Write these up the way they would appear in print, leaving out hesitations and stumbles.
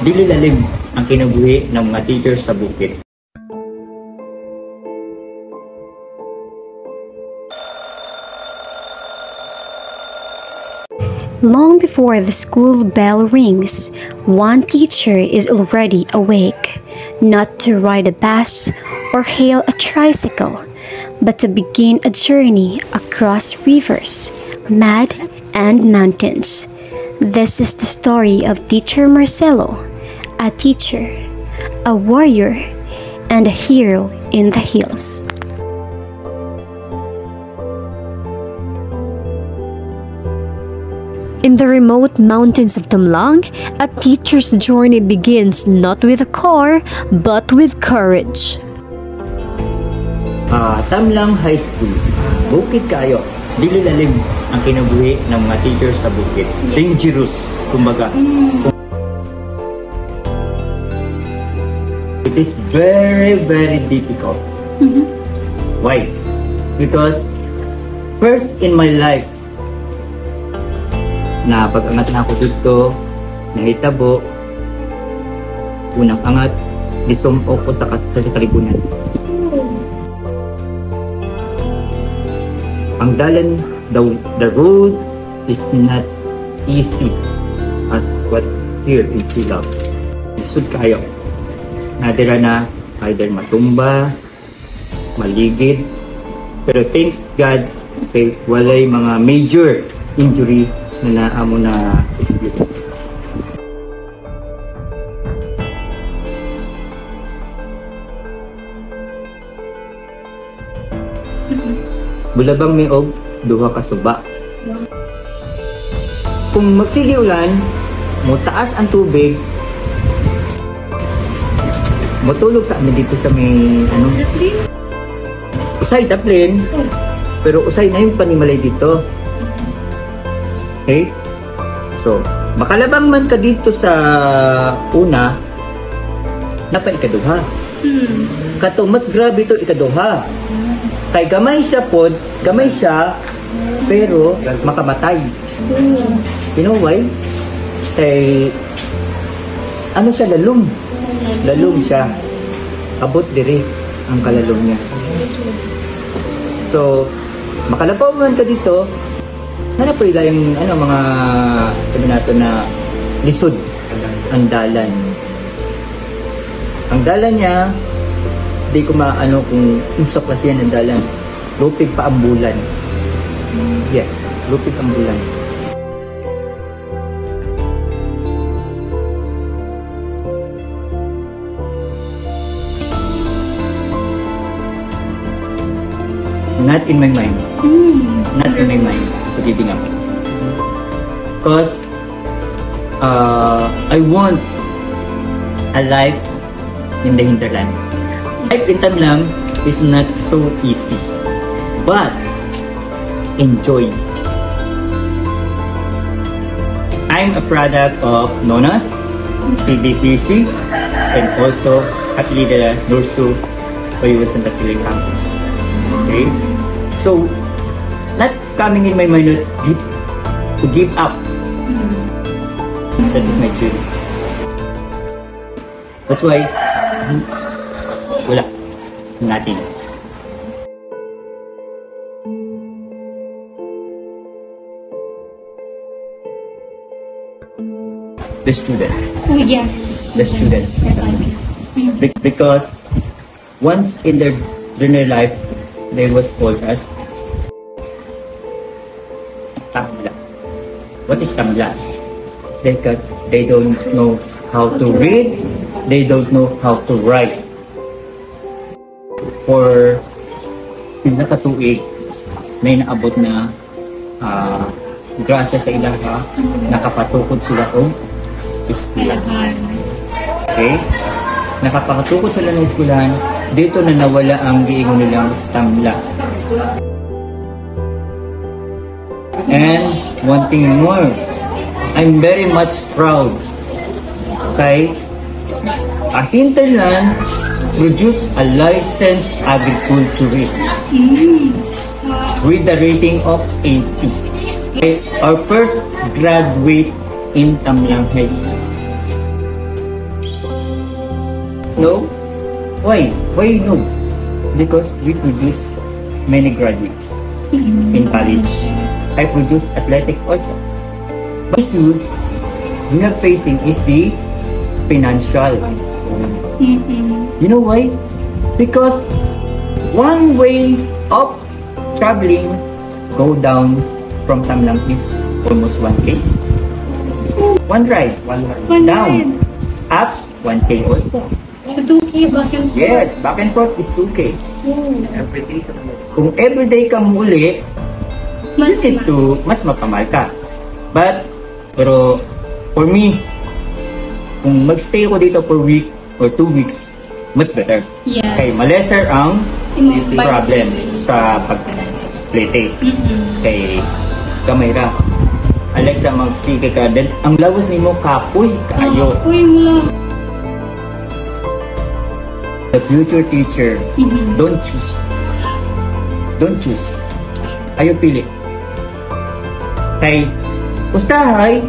dili lalim ang kinabuhi ng mga teachers sa bukid. Long before the school bell rings, one teacher is already awake, not to ride a bus or hail a tricycle, but to begin a journey across rivers, mud, and mountains. This is the story of Teacher Marcelo, a teacher, a warrior, and a hero in the hills. In the remote mountains of Tamlang, a teacher's journey begins not with a car, but with courage. Tamlang High School. Bukid kayo. Dili lalim ang kinabuhi ng mga teachers sa bukid. Dangerous, kumbaga. It is very, very difficult. Why? Because first in my life, na pag-angat na ako dito, nahitabo, unang angat, disumpo ko sa kalibunan. Ang dalan, the road is not easy as what here in Silao. Isud kayo. Nadira na either matumba, maligid, pero thank God, okay, walay mga major injury na naamo na experience. Bulabang may og duha ka suba. Kung magsige ulan, mo taas ang tubig, matulog sa amin dito sa may usay taplin, pero usay na yung panimalay dito. Okay? So, makalabang man ka dito sa una, napa ikaduha. Kato, mas grabe ito ikaduha. Kay gamay siya pod, gamay siya, pero makamatay. You know why? Kay, ano siya, lalum. Lalum siya. Abot diri ang kalalum niya. So, makalabaw man ka dito, ano po yung mga sabi natin na lisod ang dalan. Ang dalan niya, di ko maano kung usap kasi yan ang dalan. Lupig pa ang bulan. Yes, lupig ang bulan. Not in my mind. Not in my mind. Pagiging ako. Because I want a life in the hinterland. Life in Tamlang is not so easy, but enjoy. I'm a product of NONAS, CBPC, and also Atlida Norsu Bayuan Santa Cruz campus. Okay, so not coming in my mind to give up. That is my dream. That's why wala, nothing. The student. Oh yes, the student. Precisely. Because once in their life, they was called as Tamla. What is Tamla? They don't know how to read. They don't know how to write. For nakatuig, may naabot na grasya sa ilaha, nakapatukod sila o eskwelahan. Okay? Nakapatukod sila ng eskwelahan, dito na nawala ang giingon nilang Tamla. And one thing more, I'm very much proud kay a hinterland produce a licensed agriculturist with the rating of 80. Our first graduate in Tamlang High School. No? Why? Why no? Because we produce many graduates in college. I produce athletics also. But issue we are facing is the financial. You know why? Because one way of traveling go down from Tamlang is almost 1K. One ride. Down. Up 1K also. 2K back and forth. Yes, back and forth is 2K. Everyday ka naman. Kung everyday ka muli, mas mapamahal ka. Pero for me, kung magstay ako dito for week or 2 weeks, much better. Yes. Kay malesser ang Yung problem sa pag-plate. Kay kamay ra. Alexa, magsige ka. Then, ang lawas ni mo, kapoy, kaayo. Uy, mula. The future teacher, don't choose. Don't choose. Ayaw pili. Kay, usahay,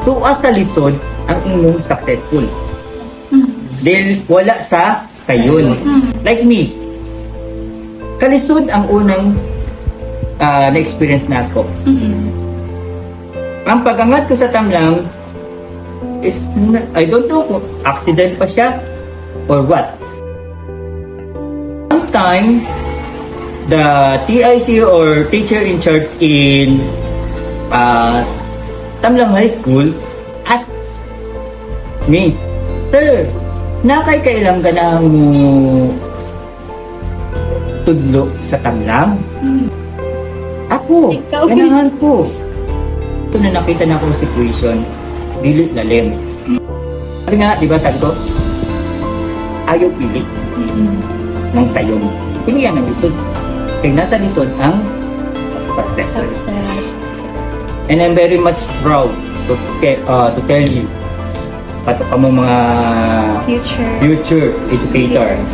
tuwa sa lisod ang inyong successful. Dahil wala sa sayon. Like me, kalisod ang unang na-experience na ako. Ang pag-angat ko sa Tamlang is, I don't know kung accident pa siya or what. One time, the TIC or teacher in charge in Tamlang High School asked me, "Sir, nakay kailang ganang tudlo sa Tamlang?" Ako, ganahan ko. Ito na nakita na akong situation, dilit lalim. Sabi nga, di ba sabi ko, ayaw pili ng sayon. Pilihan ng lisod. Kaya nasa lisod ang success. And I'm very much proud to tell you, pato pa mo mga future educators.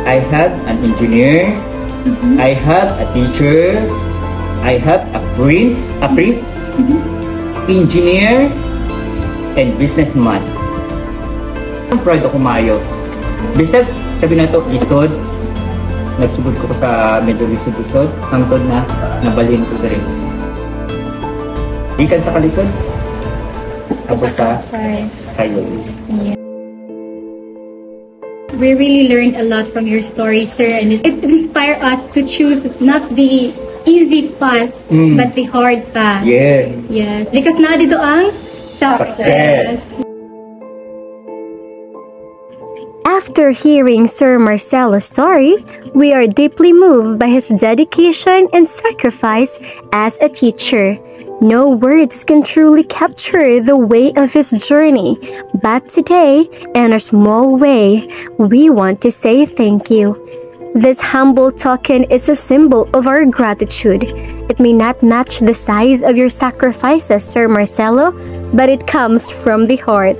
I have an engineer, I have a teacher, I have a priest, engineer, and businessman. Ang proud ako maayo. Bisag, sabi na to, lisod, nagsugod ko sa medyo lisod-lisod, hangtod na nabalhin ko na rin. Ikan sa kalisod, abot sa sayo. We really learned a lot from your story, sir, and it inspired us to choose not the easy path, but the hard path. Yes. Yes, because na dito ang success. After hearing Sir Marcelo's story, we are deeply moved by his dedication and sacrifice as a teacher. No words can truly capture the weight of his journey, but today, in a small way, we want to say thank you. This humble token is a symbol of our gratitude. It may not match the size of your sacrifices, Sir Marcelo, but it comes from the heart.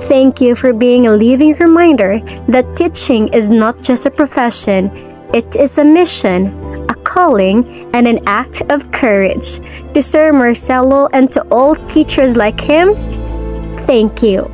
Thank you for being a living reminder that teaching is not just a profession, it is a mission, a calling, and an act of courage. To Sir Marcelo and to all teachers like him, thank you.